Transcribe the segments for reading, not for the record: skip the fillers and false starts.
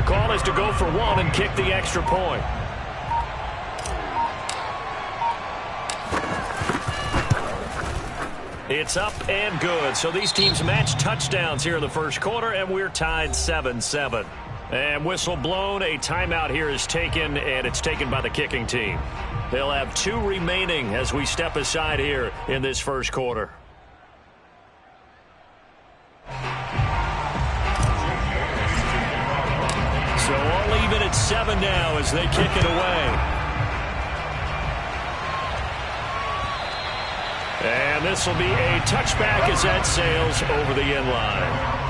call is to go for one and kick the extra point. It's up and good. So these teams match touchdowns here in the first quarter, and we're tied 7-7. And whistle blown. A timeout here is taken, and it's taken by the kicking team. They'll have 2 remaining as we step aside here in this first quarter. So all even at 7 now as they kick it away. And this will be a touchback as that sails over the end line.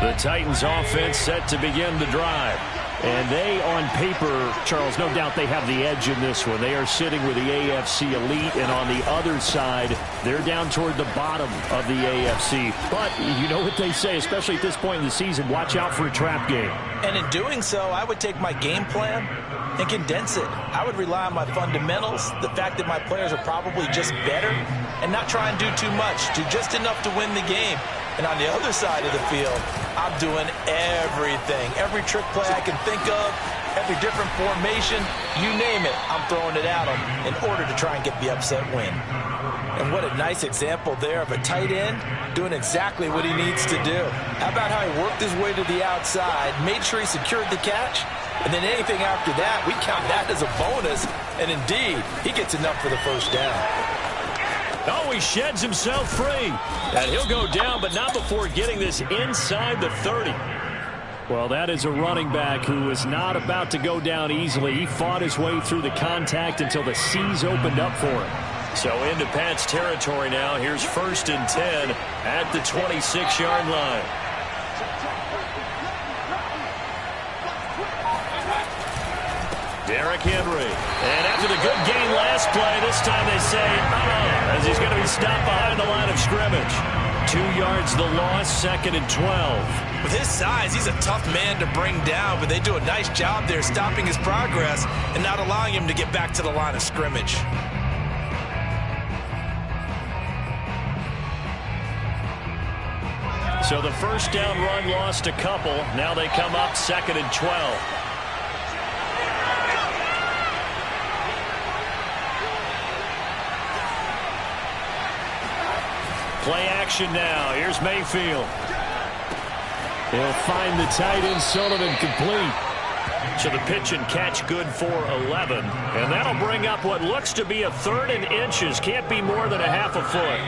The Titans offense set to begin the drive. And they, on paper, Charles, no doubt they have the edge in this one. They are sitting with the AFC elite, and on the other side, they're down toward the bottom of the AFC. But you know what they say, especially at this point in the season, watch out for a trap game. And in doing so, I would take my game plan and condense it. I would rely on my fundamentals, the fact that my players are probably just better, and not try and do too much, do just enough to win the game. And on the other side of the field, I'm doing everything. Every trick play I can think of, every different formation, you name it, I'm throwing it at them in order to try and get the upset win. And what a nice example there of a tight end doing exactly what he needs to do. How about how he worked his way to the outside, made sure he secured the catch, and then anything after that, we count that as a bonus. And indeed, he gets enough for the first down. Oh, he sheds himself free. And he'll go down, but not before getting this inside the 30. Well, that is a running back who is not about to go down easily. He fought his way through the contact until the seas opened up for him. So into Pat's territory now. Here's 1st and 10 at the 26-yard line. Derrick Henry. And after the good game last play, this time they say, as he's going to be stopped behind the line of scrimmage. 2 yards the loss, 2nd and 12. With his size, he's a tough man to bring down, but they do a nice job there stopping his progress and not allowing him to get back to the line of scrimmage. So the first down run lost a couple. Now they come up 2nd and 12. Play action now. Here's Mayfield. He'll find the tight end, Sullivan, complete. So the pitch and catch good for 11. And that'll bring up what looks to be a 3rd and inches. Can't be more than a half a foot.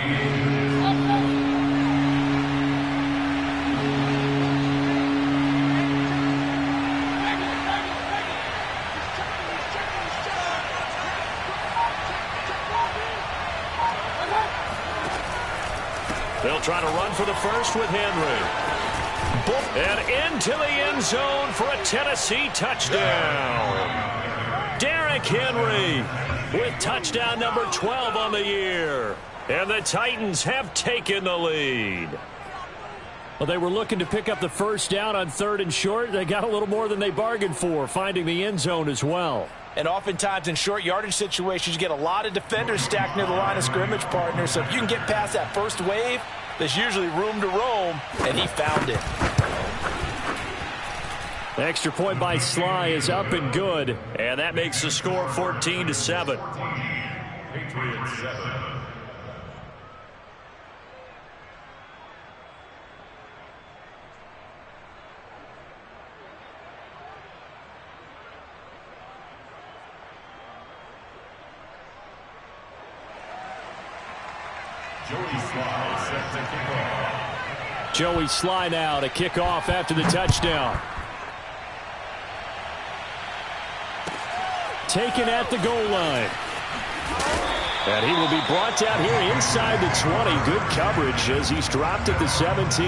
They'll try to run for the first with Henry. And into the end zone for a Tennessee touchdown. Derrick Henry with touchdown number 12 on the year. And the Titans have taken the lead. Well, they were looking to pick up the first down on 3rd and short. They got a little more than they bargained for, finding the end zone as well. And oftentimes in short yardage situations, you get a lot of defenders stacked near the line of scrimmage, partner. So if you can get past that first wave, there's usually room to roam, and he found it. The extra point by Sly is up and good, and that makes the score 14-7. Patriots 7. Joey Sly now to kick off after the touchdown. Taken at the goal line. And he will be brought down here inside the 20. Good coverage as he's dropped at the 17.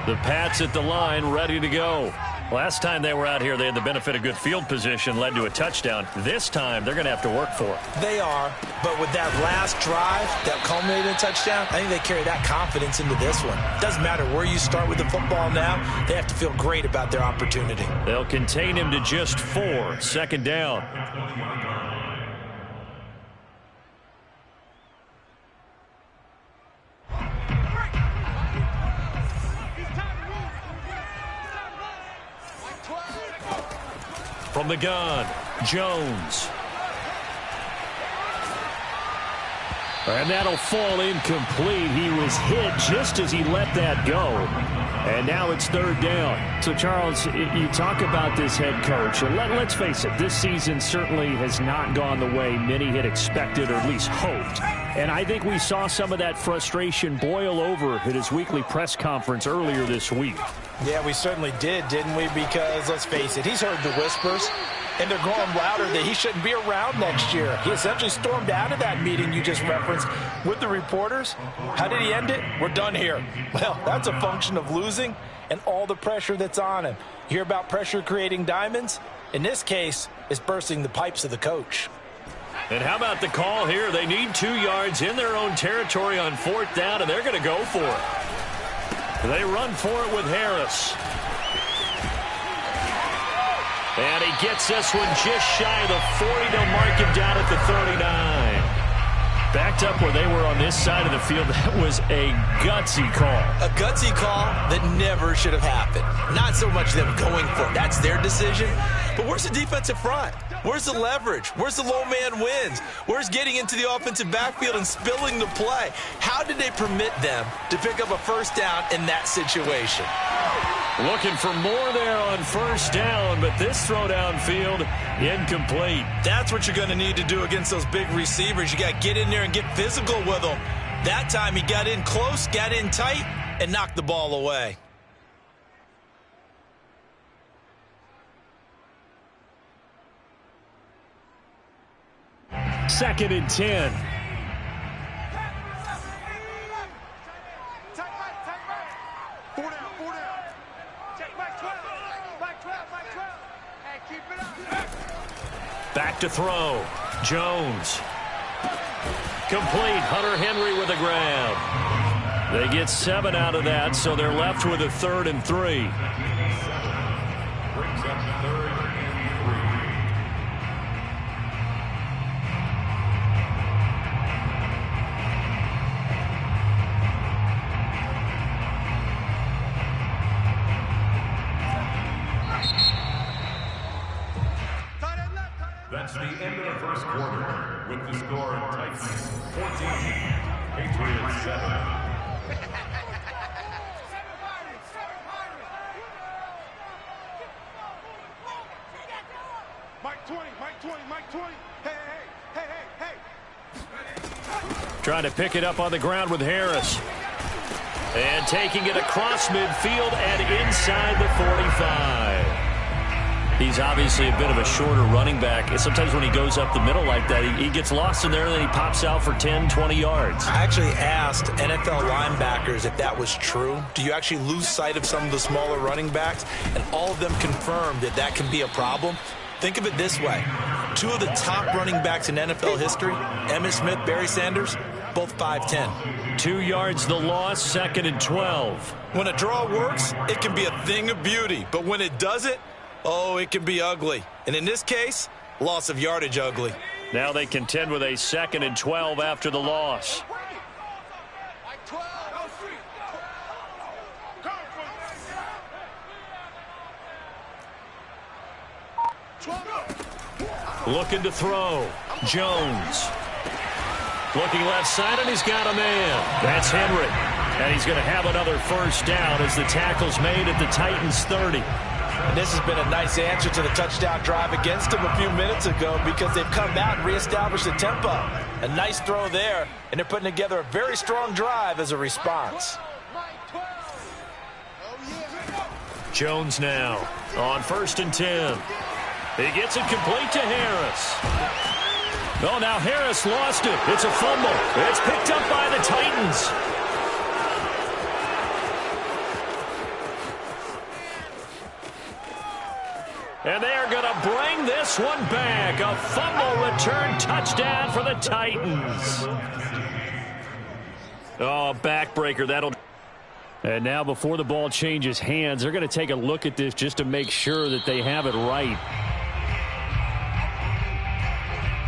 The Pats at the line, ready to go. Last time they were out here, they had the benefit of good field position, led to a touchdown. This time, they're going to have to work for it. They are, but with that last drive that culminated in a touchdown, I think they carry that confidence into this one. Doesn't matter where you start with the football now, they have to feel great about their opportunity. They'll contain him to just 4, second down. From the gun, Jones. And that'll fall incomplete. He was hit just as he let that go. And now it's third down. So, Charles, you talk about this head coach. And let's face it, this season certainly has not gone the way many had expected or at least hoped. And I think we saw some of that frustration boil over at his weekly press conference earlier this week. Yeah, we certainly did, didn't we? Because, let's face it, he's heard the whispers, and they're growing louder that he shouldn't be around next year. He essentially stormed out of that meeting you just referenced with the reporters. How did he end it? We're done here. Well, that's a function of losing and all the pressure that's on him. You hear about pressure creating diamonds? In this case, it's bursting the pipes of the coach. And how about the call here? They need 2 yards in their own territory on 4th down, and they're going to go for it. They run for it with Harris. And he gets this one just shy of the 40. They'll mark him down at the 39. Backed up where they were on this side of the field. That was a gutsy call. A gutsy call that never should have happened. Not so much them going for it. That's their decision. But where's the defensive front? Where's the leverage? Where's the low man wins? Where's getting into the offensive backfield and spilling the play? How did they permit them to pick up a first down in that situation? Looking for more there on 1st down, but this throw downfield incomplete. That's what you're going to need to do against those big receivers. You got to get in there and get physical with them. That time he got in close, got in tight, and knocked the ball away. Second and 10. Back to throw. Jones. Complete. Hunter Henry with a grab. They get 7 out of that, so they're left with a 3rd and 3. Brings up 3rd and 3. That's the end of the first quarter with the score Titans 14, Patriots 7. Mike 20, Mike 20, Mike 20. Hey. Trying to pick it up on the ground with Harris. And taking it across midfield and inside the 45. He's obviously a bit of a shorter running back. Sometimes when he goes up the middle like that, he gets lost in there, and then he pops out for 10, 20 yards. I actually asked NFL linebackers if that was true. Do you actually lose sight of some of the smaller running backs? And all of them confirmed that that can be a problem. Think of it this way. 2 of the top running backs in NFL history, Emmitt Smith, Barry Sanders, both 5'10". 2 yards the loss, 2nd and 12. When a draw works, it can be a thing of beauty. But when it doesn't, oh, it can be ugly. And in this case, loss of yardage ugly. Now they contend with a 2nd and 12 after the loss. Looking to throw. Jones. Looking left side, and he's got a man. That's Henry. And he's going to have another first down as the tackle's made at the Titans' 30. And this has been a nice answer to the touchdown drive against them a few minutes ago because they've come out and reestablished the tempo. A nice throw there, and they're putting together a very strong drive as a response. Jones now on 1st and 10. He gets it complete to Harris. Oh, now Harris lost it. It's a fumble. It's picked up by the Titans. And they are going to bring this one back. A fumble return touchdown for the Titans. Oh, backbreaker. That'll... And now before the ball changes hands, they're going to take a look at this just to make sure that they have it right.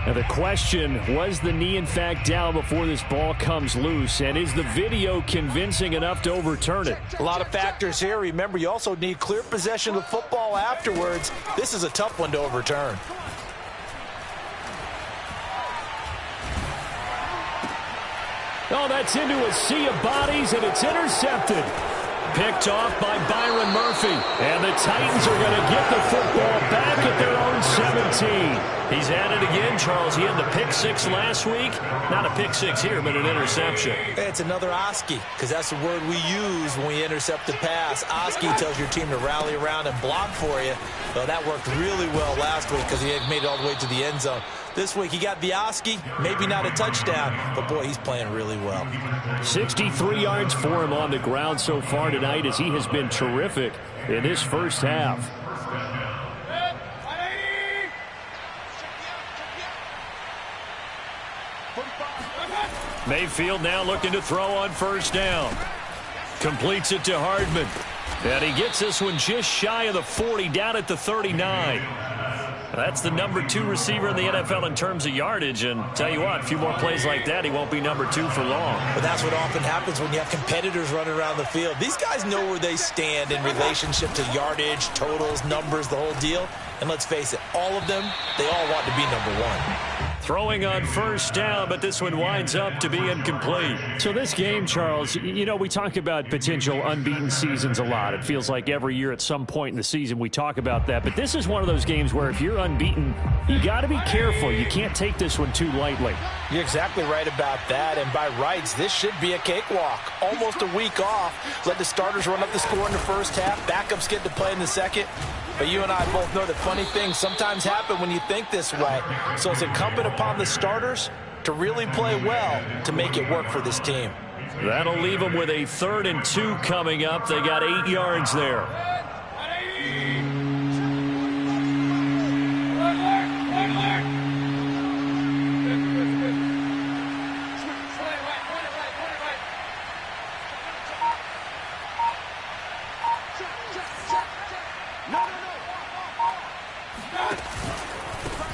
Now the question, was the knee in fact down before this ball comes loose? And is the video convincing enough to overturn it? A lot of factors here. Remember, you also need clear possession of the football afterwards. This is a tough one to overturn. Oh, that's into a sea of bodies, and it's intercepted. Picked off by Byron Murphy. And the Titans are going to get the football back at their own 17. He's at it again, Charles. He had the pick six last week. Not a pick six here, but an interception. It's another Oski, because that's the word we use when we intercept a pass. Oski tells your team to rally around and block for you. Well, that worked really well last week because he had made it all the way to the end zone. This week he got the Oski, maybe not a touchdown, but boy, he's playing really well. 63 yards for him on the ground so far tonight as he has been terrific in this first half. Mayfield now looking to throw on first down. Completes it to Hardman. And he gets this one just shy of the 40, down at the 39. That's the number 2 receiver in the NFL in terms of yardage. And tell you what, a few more plays like that, he won't be number 2 for long. But that's what often happens when you have competitors running around the field. These guys know where they stand in relationship to yardage, totals, numbers, the whole deal. And let's face it, all of them, they all want to be number 1. Throwing on first down, but this one winds up to be incomplete. So this game, Charles, you know, we talk about potential unbeaten seasons a lot. It feels like every year at some point in the season we talk about that. But this is one of those games where if you're unbeaten, you got to be careful. You can't take this one too lightly. You're exactly right about that. And by rights, this should be a cakewalk. Almost a week off. Let the starters run up the score in the first half. Backups get to play in the second. But you and I both know that funny things sometimes happen when you think this way. So it's incumbent upon the starters to really play well to make it work for this team. That'll leave them with a 3rd and 2 coming up. They got 8 yards there.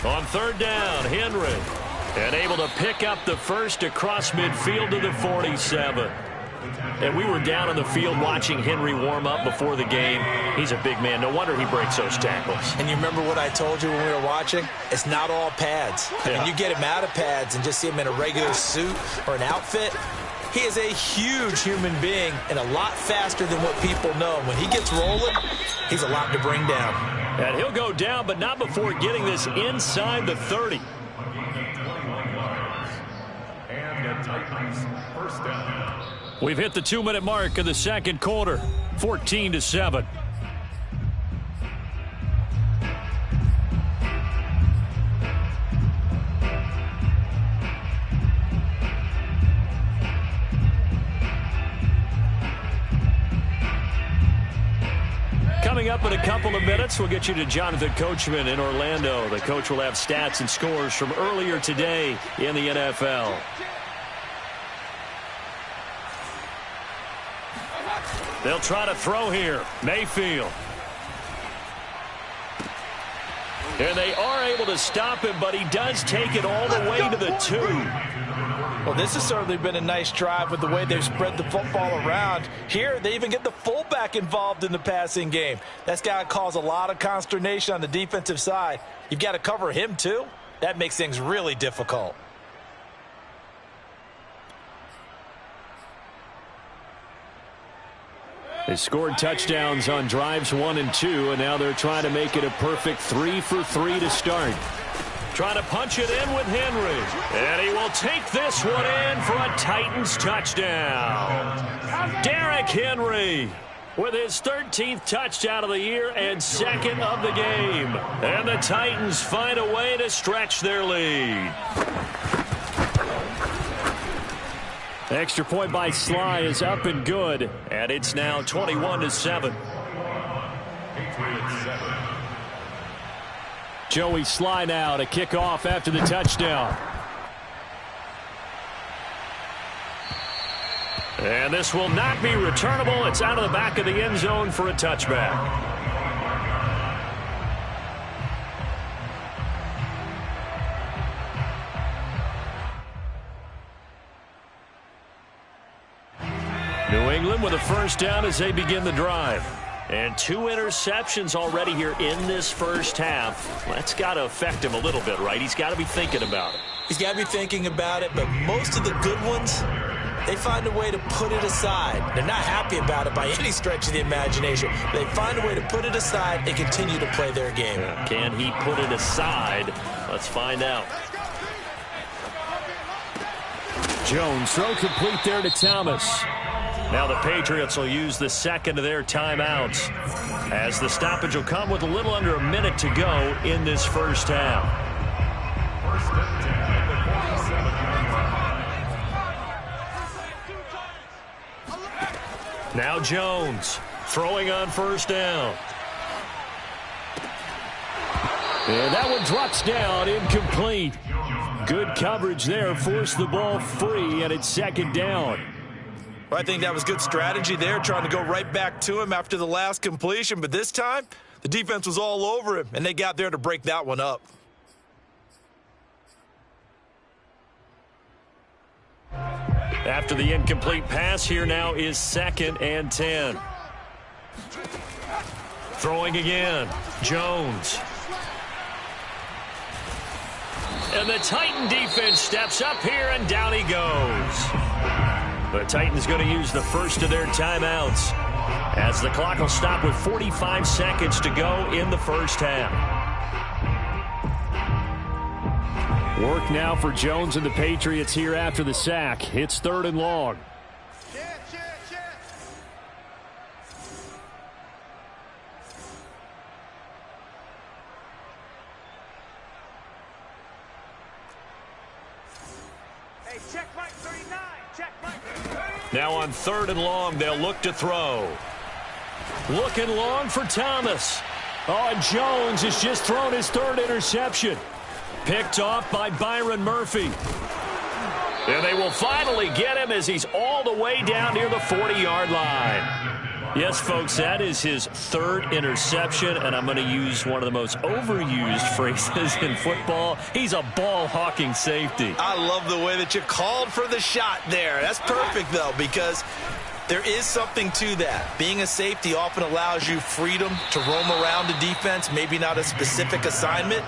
On 3rd down, Henry. And able to pick up the first across midfield to the 47. And we were down on the field watching Henry warm up before the game. He's a big man. No wonder he breaks those tackles. And you remember what I told you when we were watching? It's not all pads. I mean, you get him out of pads and just see him in a regular suit or an outfit. He is a huge human being and a lot faster than what people know. When he gets rolling, he's a lot to bring down. And he'll go down, but not before getting this inside the 30. And the Titans first down. We've hit the 2-minute mark of the second quarter, 14-7. Coming up in a couple of minutes, we'll get you to Jonathan Coachman in Orlando. The coach will have stats and scores from earlier today in the NFL. They'll try to throw here. Mayfield. And they are able to stop him, but he does take it all the way to the 2. Well, this has certainly been a nice drive with the way they've spread the football around. Here, they even get the fullback involved in the passing game. That's got to cause a lot of consternation on the defensive side. You've got to cover him, too. That makes things really difficult. They scored touchdowns on drives 1 and 2, and now they're trying to make it a perfect 3 for 3 to start. Trying to punch it in with Henry. And he will take this one in for a Titans touchdown. Derrick Henry with his 13th touchdown of the year and 2nd of the game. And the Titans find a way to stretch their lead. Extra point by Sly is up and good. And it's now 21-7. Patriots 7. Joey Sly now to kick off after the touchdown. And this will not be returnable. It's out of the back of the end zone for a touchback. New England with a first down as they begin the drive. And 2 interceptions already here in this first half. That's got to affect him a little bit, right? He's got to be thinking about it. He's got to be thinking about it, but most of the good ones, they find a way to put it aside. They're not happy about it by any stretch of the imagination. They find a way to put it aside and continue to play their game. Yeah. Can he put it aside? Let's find out. Jones, throw complete there to Thomas. Now the Patriots will use the second of their timeouts as the stoppage will come with a little under a minute to go in this first half. First and 10 at the 47-yard line. Now Jones throwing on first down. And that one drops down, incomplete. Good coverage there, forced the ball free, and it's second down. I think that was good strategy there, trying to go right back to him after the last completion. But this time, the defense was all over him, and they got there to break that one up. After the incomplete pass, here now is 2nd and 10. Throwing again, Jones. And the Titan defense steps up here, and down he goes. The Titans going to use the first of their timeouts as the clock will stop with 45 seconds to go in the first half. Work now for Jones and the Patriots here after the sack. It's 3rd and long. Hey, check Mike 39. Check Mike 39. Now on 3rd and long, they'll look to throw. Looking long for Thomas. Oh, and Jones has just thrown his 3rd interception. Picked off by Byron Murphy. And they will finally get him as he's all the way down near the 40-yard line. Yes, folks, that is his 3rd interception, and I'm going to use one of the most overused phrases in football. He's a ball-hawking safety. I love the way that you called for the shot there. That's perfect, though, because there is something to that. Being a safety often allows you freedom to roam around the defense, maybe not a specific assignment.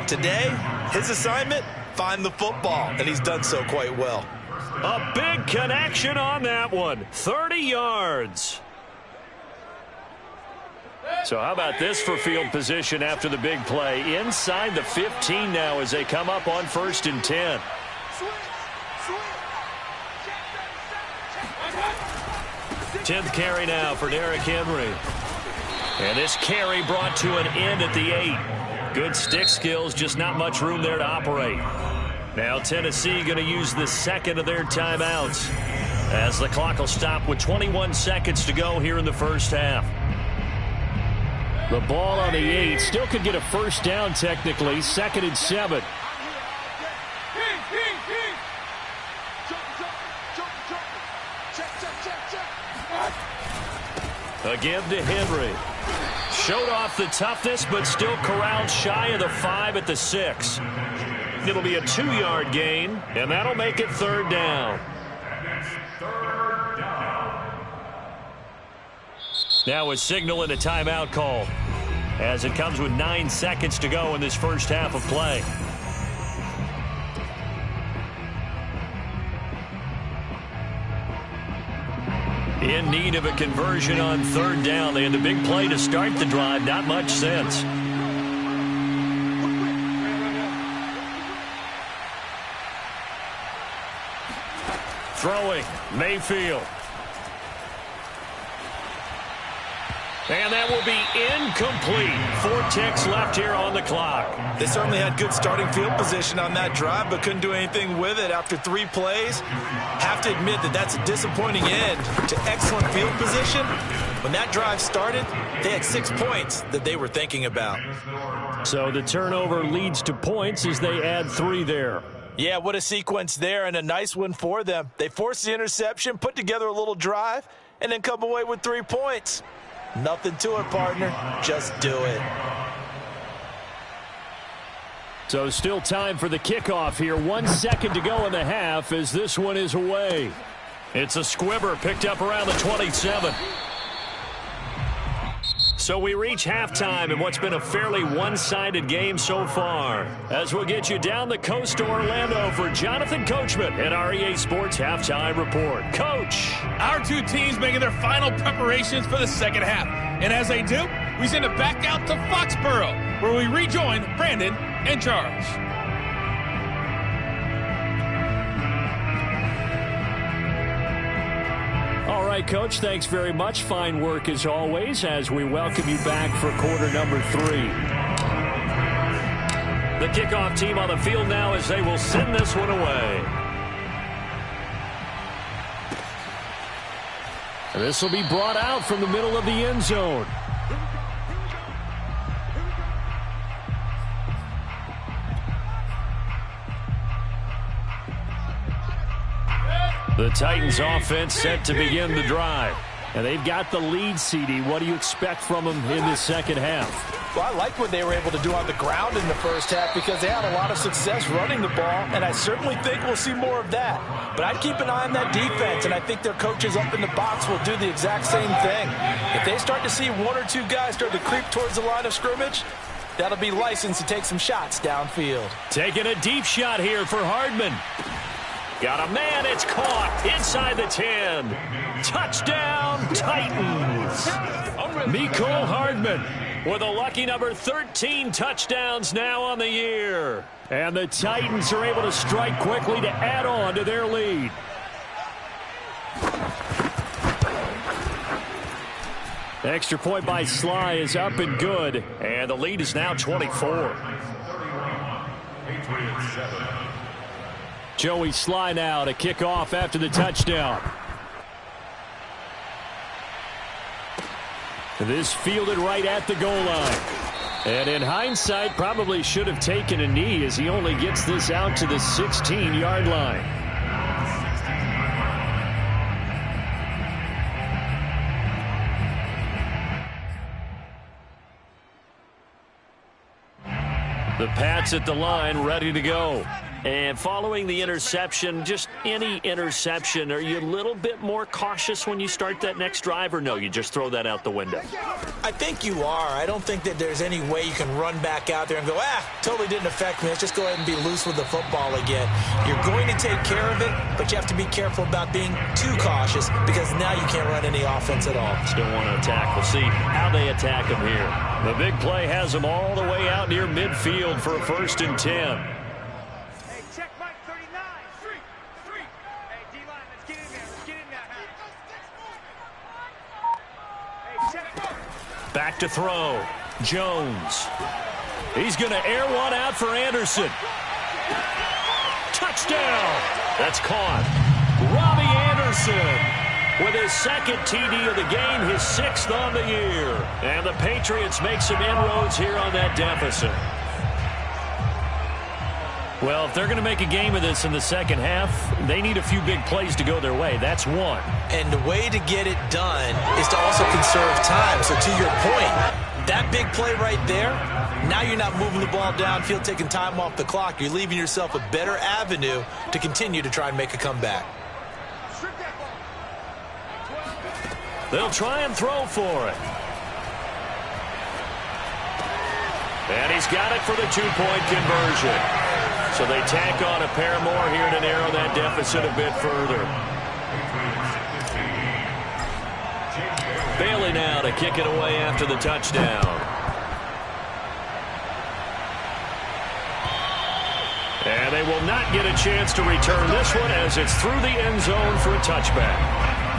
Today, his assignment, find the football, and he's done so quite well. A big connection on that one. 30 yards. So how about this for field position after the big play? Inside the 15 now as they come up on 1st and 10. 10th carry now for Derrick Henry. And this carry brought to an end at the 8. Good stick skills, just not much room there to operate. Now Tennessee going to use the second of their timeouts as the clock will stop with 21 seconds to go here in the first half. The ball on the 8 still could get a first down technically. 2nd and 7. Again to Henry. Showed off the toughness, but still corralled shy of the 5 at the 6. It'll be a 2-yard gain, and that'll make it 3rd down. Now a signal and a timeout call as it comes with 9 seconds to go in this first half of play. In need of a conversion on 3rd down. They had the big play to start the drive. Not much sense. Throwing, Mayfield. And that will be incomplete. 4 ticks left here on the clock. They certainly had good starting field position on that drive, but couldn't do anything with it after 3 plays. Have to admit that that's a disappointing end to excellent field position, When that drive started, they had 6 points that they were thinking about. So the turnover leads to points as they add 3 there. Yeah, what a sequence there, and a nice one for them. They forced the interception, put together a little drive, and then come away with 3 points. Nothing to it, partner. Just do it. So still time for the kickoff here. 1 second to go in the half as this one is away. It's a squibber picked up around the 27. So we reach halftime in what's been a fairly one-sided game so far. As we'll get you down the coast to Orlando for Jonathan Coachman at our EA Sports Halftime Report. Coach. Our 2 teams making their final preparations for the second half. And as they do, we send it back out to Foxborough, where we rejoin Brandon and Charles. All right, Coach, thanks very much. Fine work as always as we welcome you back for quarter number 3. The kickoff team on the field now as they will send this one away. This will be brought out from the middle of the end zone. The Titans offense set to begin the drive. And they've got the lead, CD. What do you expect from them in the second half? Well, I like what they were able to do on the ground in the first half because they had a lot of success running the ball, and I certainly think we'll see more of that. But I'd keep an eye on that defense, and I think their coaches up in the box will do the exact same thing. If they start to see 1 or 2 guys start to creep towards the line of scrimmage, that'll be licensed to take some shots downfield. Taking a deep shot here for Hardman. Got a man, it's caught inside the 10. Touchdown, Titans. Mecole Hardman with a lucky number 13 touchdowns now on the year. And the Titans are able to strike quickly to add on to their lead. Extra point by Sly is up and good. And the lead is now 24. Joey Sly now to kick off after the touchdown. This fielded right at the goal line. And in hindsight, probably should have taken a knee as he only gets this out to the 16-yard line. The Pats at the line, ready to go. And following the interception, just any interception, are you a little bit more cautious when you start that next drive, or no, you just throw that out the window? I think you are. I don't think that there's any way you can run back out there and go, totally didn't affect me. Let's just go ahead and be loose with the football again. You're going to take care of it, but you have to be careful about being too cautious because now you can't run any offense at all. Still want to attack. We'll see how they attack them here. The big play has them all the way out near midfield for a 1st and 10. Back to throw. Jones. He's going to air one out for Anderson. Touchdown. That's caught. Robbie Anderson with his 2nd TD of the game, his 6th on the year. And the Patriots make some inroads here on that deficit. Well, if they're going to make a game of this in the second half, they need a few big plays to go their way. That's one. And the way to get it done is to also conserve time. So to your point, that big play right there, now you're not moving the ball downfield, taking time off the clock. You're leaving yourself a better avenue to continue to try and make a comeback. They'll try and throw for it. And he's got it for the 2-point conversion. So they tack on a pair more here to narrow that deficit a bit further. Bailey now to kick it away after the touchdown. And they will not get a chance to return this one as it's through the end zone for a touchback.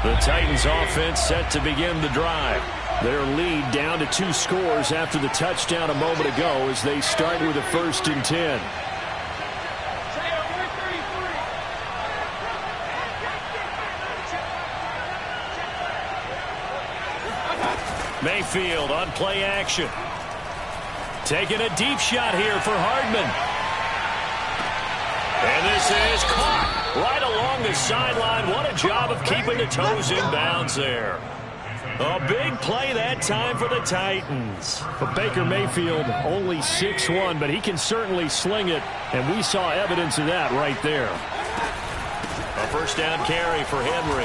The Titans offense set to begin the drive. Their lead down to 2 scores after the touchdown a moment ago as they start with a 1st and 10. Mayfield on play action. Taking a deep shot here for Hardman. And this is caught right along the sideline. What a job of keeping the toes in bounds there. A big play that time for the Titans. But Baker Mayfield only 6'1", but he can certainly sling it, and we saw evidence of that right there. A first down carry for Henry.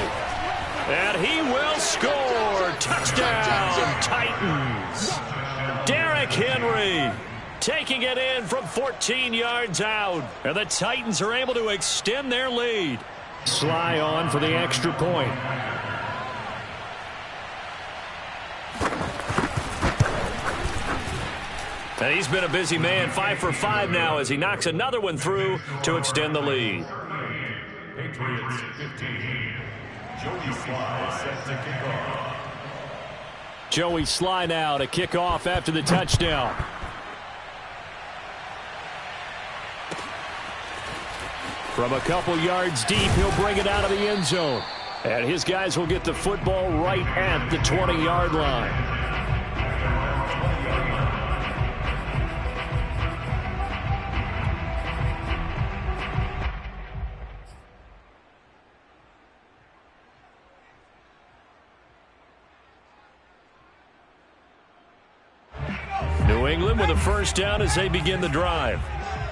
And he will score. Touchdown, Titans. Derrick Henry taking it in from 14 yards out. And the Titans are able to extend their lead. Sly on for the extra point. And he's been a busy man, 5 for 5 now as he knocks another one through to extend the lead. Patriots 15. Joey Sly set to kick off. Joey Sly now to kick off after the touchdown. From a couple yards deep, he'll bring it out of the end zone. And his guys will get the football right at the 20-yard line. New England with a first down as they begin the drive.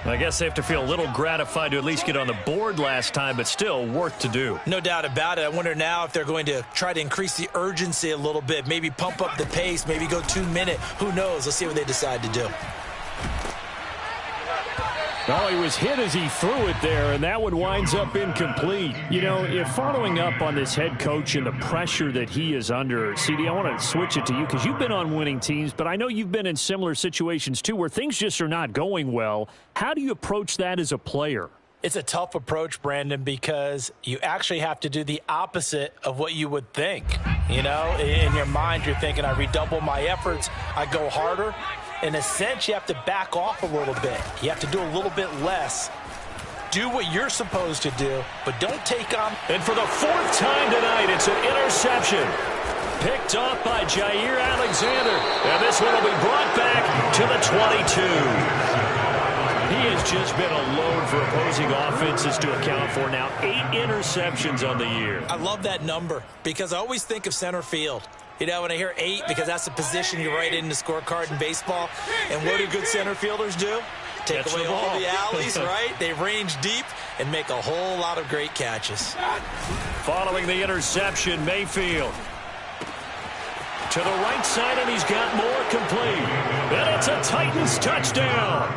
I guess they have to feel a little gratified to at least get on the board last time, but still work to do. No doubt about it. I wonder now if they're going to try to increase the urgency a little bit, maybe pump up the pace, maybe go 2-minute. Who knows? Let's see what they decide to do. Oh, he was hit as he threw it there, and that one winds up incomplete. You know, if following up on this head coach and the pressure that he is under, CD, I want to switch it to you because you've been on winning teams, but I know you've been in similar situations too where things just are not going well. How do you approach that as a player? It's a tough approach, Brandon, because you actually have to do the opposite of what you would think. You know, in your mind, you're thinking, I redouble my efforts, I go harder. In a sense, you have to back off a little bit. You have to do a little bit less. Do what you're supposed to do, but don't take on. And for the 4th time tonight, it's an interception. Picked off by Jair Alexander. And this one will be brought back to the 22. He has just been a load for opposing offenses to account for now. 8 interceptions on the year. I love that number because I always think of center field. You know, when I hear 8, because that's the position you write in the scorecard in baseball. And what do good center fielders do? Take away all the alleys, right? They range deep and make a whole lot of great catches. Following the interception, Mayfield. To the right side, and he's got more complete. And it's a Titans touchdown.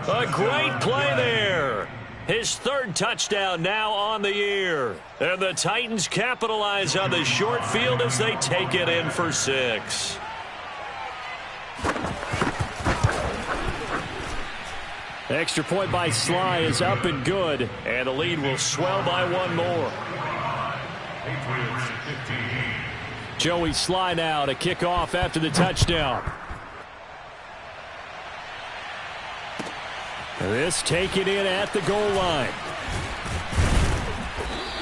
A great play there. His 3rd touchdown now on the year. And the Titans capitalize on the short field as they take it in for 6. Extra point by Sly is up and good. And the lead will swell by 1 more. Patriots 15. Joey Sly now to kick off after the touchdown. This taken in at the goal line.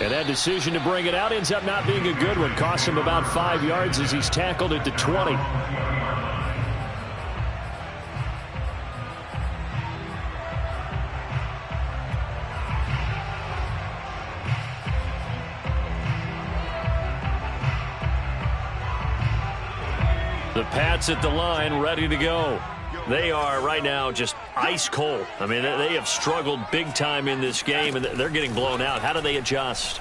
And that decision to bring it out ends up not being a good one. Costs him about 5 yards as he's tackled at the 20. The Pats at the line, ready to go. They are right now just ice cold. I mean, they have struggled big time in this game, and they're getting blown out. How do they adjust?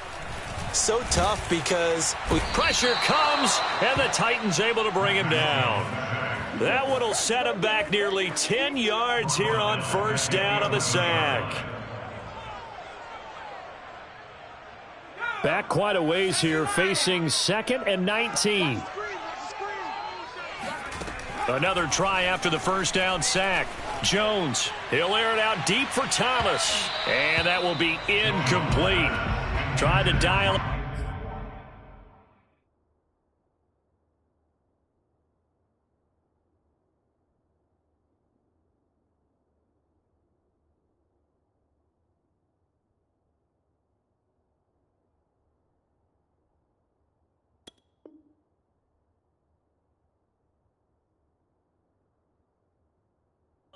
So tough because pressure comes, and the Titans able to bring him down. That one will set him back nearly 10 yards here on first down on the sack. Back quite a ways here, facing 2nd and 19. Another try after the first down sack. Jones, he'll air it out deep for Thomas. And that will be incomplete. Tried to dial.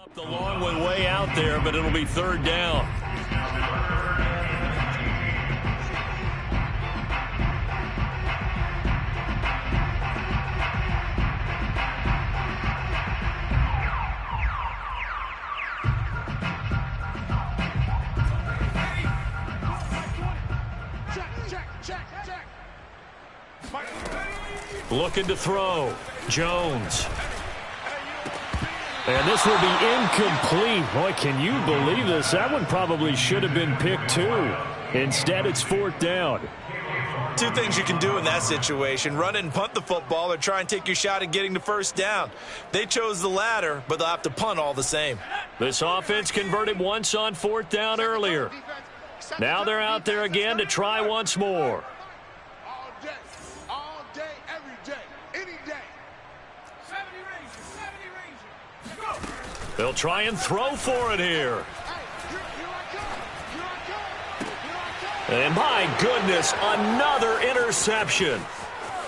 Up the long way out there, but it'll be third down. Looking to throw. Jones. And this will be incomplete. Boy, can you believe this? That one probably should have been picked too. Instead, it's fourth down. Two things you can do in that situation: run and punt the football, or try and take your shot at getting the first down. They chose the latter, but they'll have to punt all the same. This offense converted once on fourth down earlier. Now they're out there again to try once more. All day, every day, any day. 70 Rangers. They'll try and throw for it here. And my goodness, another interception.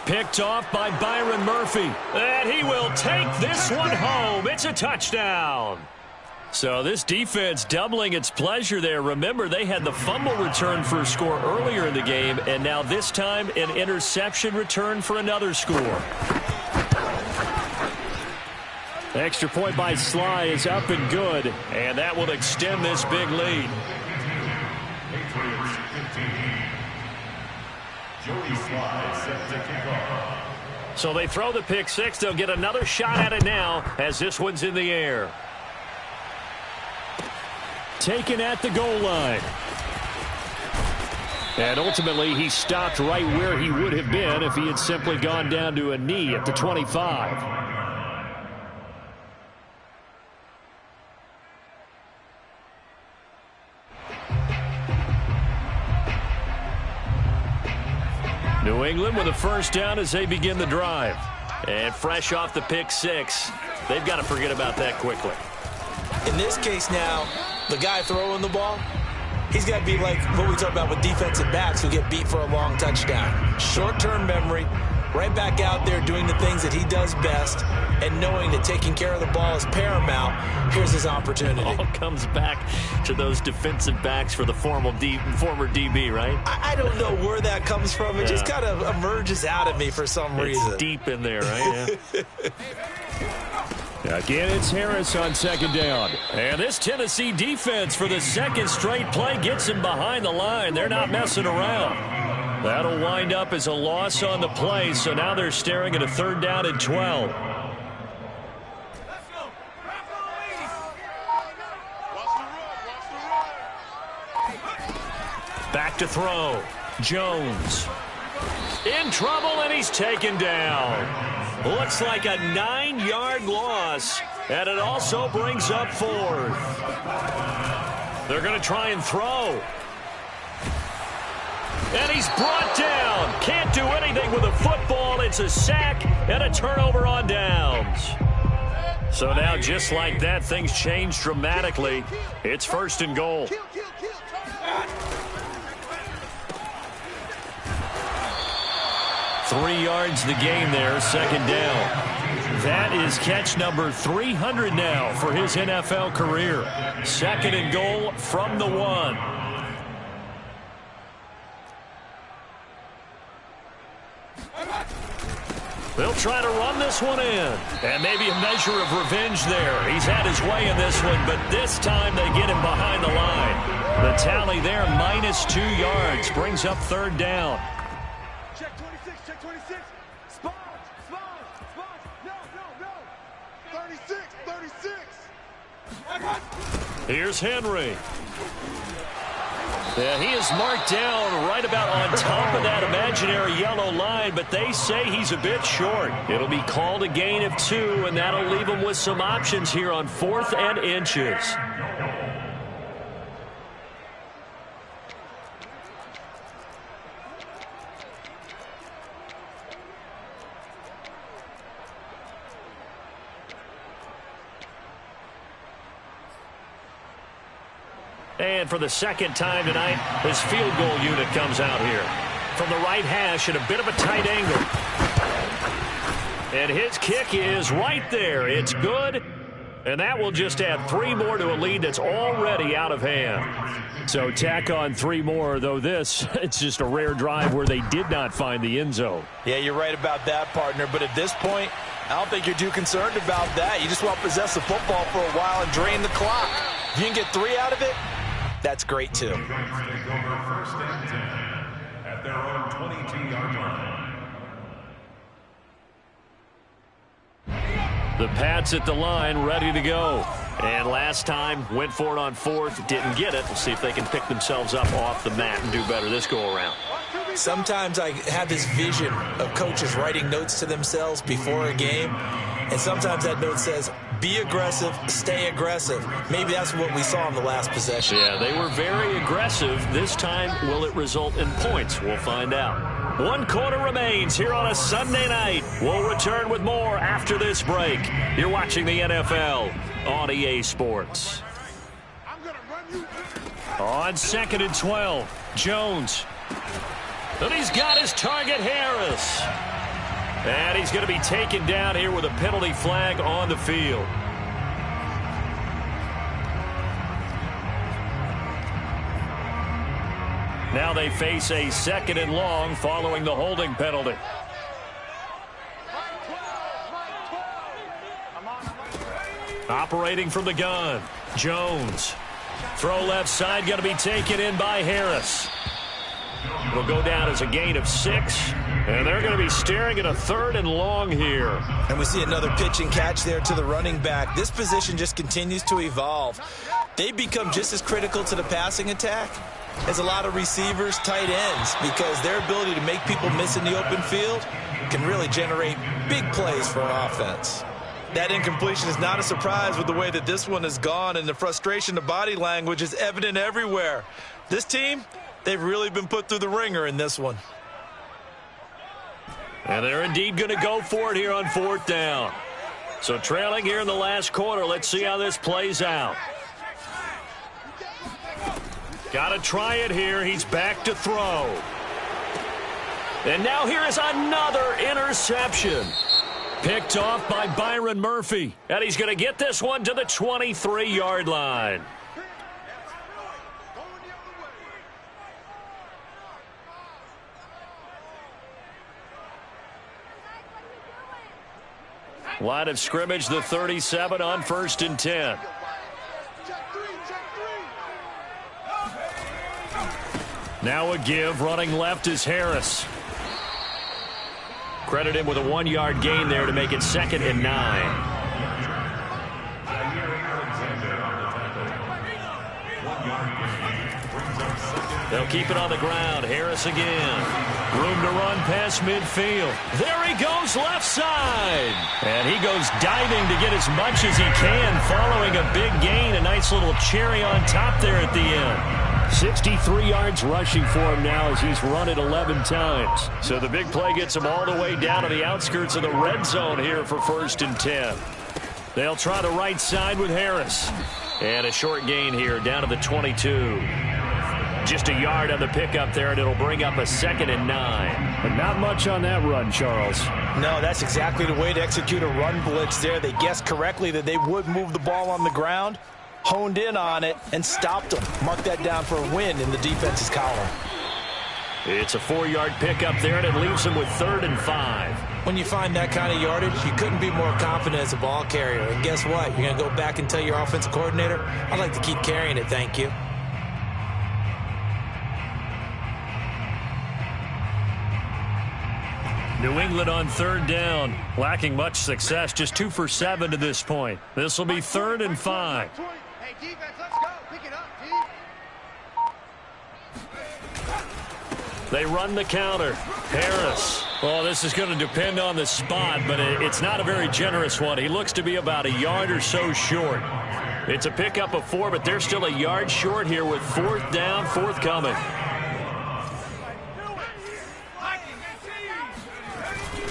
Picked off by Byron Murphy. And he will take this one home. It's a touchdown. So this defense doubling its pleasure there. Remember, they had the fumble return for a score earlier in the game, and now this time an interception return for another score. Extra point by Sly is up and good, and that will extend this big lead. Patriots 15. Joey Sly set to kick off. So they throw the pick six. They'll get another shot at it now as this one's in the air. Taken at the goal line. And ultimately, he stopped right where he would have been if he had simply gone down to a knee at the 25. New England with a first down as they begin the drive. And fresh off the pick six, they've got to forget about that quickly. In this case now, the guy throwing the ball, he's got to be like what we talk about with defensive backs who get beat for a long touchdown. Short-term memory, right back out there doing the things that he does best, and knowing that taking care of the ball is paramount. Here's his opportunity. All comes back to those defensive backs for the former DB, right? I don't know where that comes from. It just kind of emerges out of me for some reason. It's deep in there, right? Yeah. Again, it's Harris on second down. And this Tennessee defense for the second straight play gets him behind the line. They're not messing around. That'll wind up as a loss on the play, so now they're staring at a third down and 12. Back to throw. Jones. In trouble, and he's taken down. Looks like a 9-yard loss, and it also brings up fourth. They're going to try and throw. And he's brought down. Can't do anything with a football. It's a sack and a turnover on downs. So now, just like that, things change dramatically. It's first and goal. 3 yards the game there, second down. That is catch number 300 now for his NFL career. Second and goal from the 1. They'll try to run this one in. And maybe a measure of revenge there. He's had his way in this one, but this time they get him behind the line. The tally there, -2 yards, brings up third down. Check 26, check 26. Spot. No. 36. Here's Henry. Yeah, he is marked down right about on top of that imaginary yellow line, but they say he's a bit short. It'll be called a gain of 2, and that'll leave him with some options here on 4th and inches. And for the second time tonight, his field goal unit comes out here. From the right hash at a bit of a tight angle. And his kick is right there. It's good. And that will just add 3 more to a lead that's already out of hand. So tack on 3 more, though this, it's just a rare drive where they did not find the end zone. Yeah, you're right about that, partner. But at this point, I don't think you're too concerned about that. You just want to possess the football for a while and drain the clock. If you can get 3 out of it, that's great, too. Take over 1st and 10 at their own 22-yard line. The Pats at the line, ready to go. And last time, went for it on 4th, didn't get it. We'll see if they can pick themselves up off the mat and do better this go-around. Sometimes I have this vision of coaches writing notes to themselves before a game, and sometimes that note says, be aggressive, stay aggressive. Maybe that's what we saw in the last possession. Yeah, they were very aggressive. This time, will it result in points? We'll find out. 1 quarter remains here on a Sunday night. We'll return with more after this break. You're watching the NFL on EA Sports. On 2nd and 12, Jones. And he's got his target, Harris. And he's going to be taken down here with a penalty flag on the field. Now they face a 2nd and long following the holding penalty. Operating from the gun, Jones. Throw left side, going to be taken in by Harris. It'll go down as a gain of 6, and they're going to be staring at a 3rd and long here. And we see another pitch and catch there to the running back. This position just continues to evolve. They become just as critical to the passing attack as a lot of receivers, tight ends, because their ability to make people miss in the open field can really generate big plays for an offense. That incompletion is not a surprise with the way that this one has gone, and the frustration of body language is evident everywhere. This team, they've really been put through the ringer in this one. And they're indeed going to go for it here on 4th down. So trailing here in the last quarter, let's see how this plays out. Got to try it here. He's back to throw. And now here is another interception. Picked off by Byron Murphy. And he's going to get this one to the 23-yard line. Line of scrimmage, the 37 on 1st and 10. Now a give, running left is Harris. Credit him with a 1-yard gain there to make it 2nd and 9. They'll keep it on the ground. Harris again. Room to run past midfield. There he goes left side. And he goes diving to get as much as he can following a big gain. A nice little cherry on top there at the end. 63 yards rushing for him now as he's run it 11 times. So the big play gets him all the way down to the outskirts of the red zone here for 1st and 10. They'll try the right side with Harris. And a short gain here down to the 22. Just a yard on the pickup there, and it'll bring up a 2nd and 9. But not much on that run, Charles. No, that's exactly the way to execute a run blitz there. They guessed correctly that they would move the ball on the ground, honed in on it, and stopped them. Mark that down for a win in the defense's column. It's a 4-yard pickup there, and it leaves them with 3rd and 5. When you find that kind of yardage, you couldn't be more confident as a ball carrier. And guess what? You're going to go back and tell your offensive coordinator, I'd like to keep carrying it, thank you. New England on 3rd down, lacking much success, just 2 for 7 to this point. This will be 3rd and 5. Hey, defense, let's go. Pick it up, They run the counter. Harris. Well, this is going to depend on the spot, but it's not a very generous one. He looks to be about a yard or so short. It's a pickup of 4, but they're still a yard short here with 4th down, forthcoming.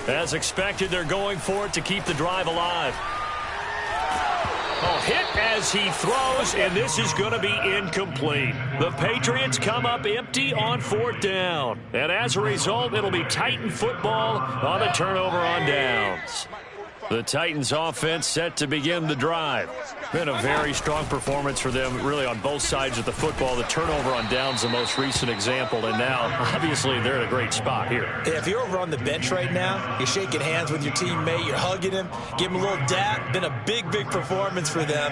As expected, they're going for it to keep the drive alive. Oh, hit as he throws, and this is going to be incomplete. The Patriots come up empty on 4th down. And as a result, it'll be Titan football on the turnover on downs. The Titans offense set to begin the drive. Been a very strong performance for them, really, on both sides of the football. The turnover on downs, the most recent example, and now, obviously, they're in a great spot here. Yeah, if you're over on the bench right now, you're shaking hands with your teammate, you're hugging him, give him a little dap. Been a big, big performance for them.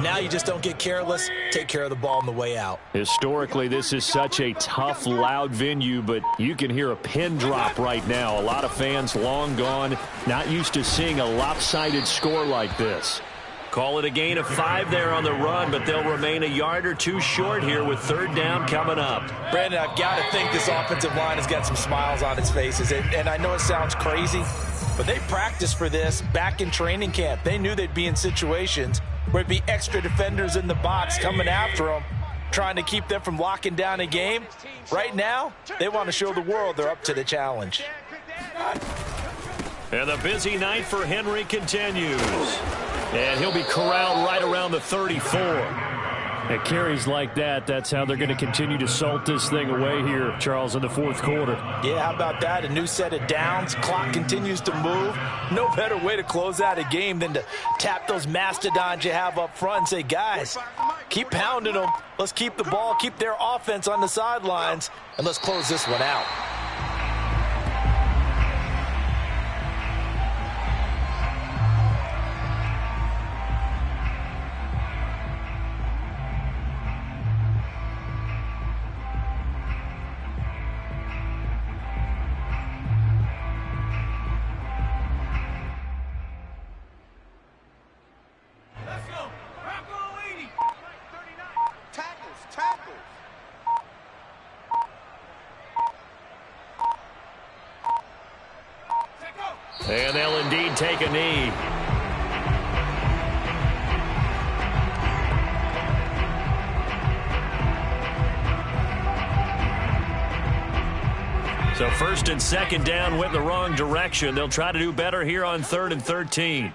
Now you just don't get careless. Take care of the ball on the way out. Historically, this is such a tough, loud venue, but you can hear a pin drop right now. A lot of fans long gone, not used to seeing a lopsided score like this. Call it a gain of 5 there on the run, but they'll remain a yard or two short here with third down coming up. Brandon, I've got to think this offensive line has got some smiles on its faces. And I know it sounds crazy, but they practiced for this back in training camp. They knew they'd be in situations where it'd be extra defenders in the box coming after them, trying to keep them from locking down a game. Right now, they want to show the world they're up to the challenge. And the busy night for Henry continues. And he'll be corralled right around the 34. At carries like that, that's how they're going to continue to salt this thing away here, Charles, in the fourth quarter. Yeah, how about that? A new set of downs. Clock continues to move. No better way to close out a game than to tap those mastodons you have up front and say, guys, keep pounding them. Let's keep the ball, keep their offense on the sidelines, and let's close this one out. And they'll indeed take a knee. So first and second down went in the wrong direction. They'll try to do better here on 3rd and 13.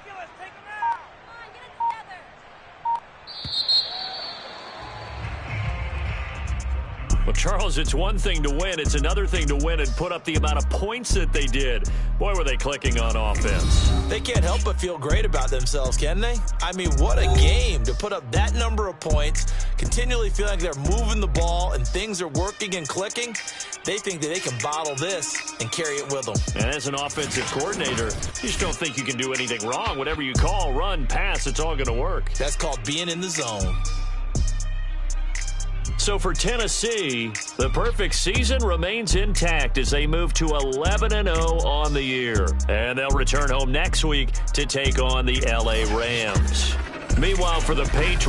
Well, Charles, it's one thing to win. It's another thing to win and put up the amount of points that they did. Boy, were they clicking on offense. They can't help but feel great about themselves, can they? I mean, what a game to put up that number of points, continually feeling like they're moving the ball and things are working and clicking. They think that they can bottle this and carry it with them. And as an offensive coordinator, you just don't think you can do anything wrong. Whatever you call, run, pass, it's all going to work. That's called being in the zone. So for Tennessee, the perfect season remains intact as they move to 11-0 on the year. And they'll return home next week to take on the LA Rams. Meanwhile, for the Patriots,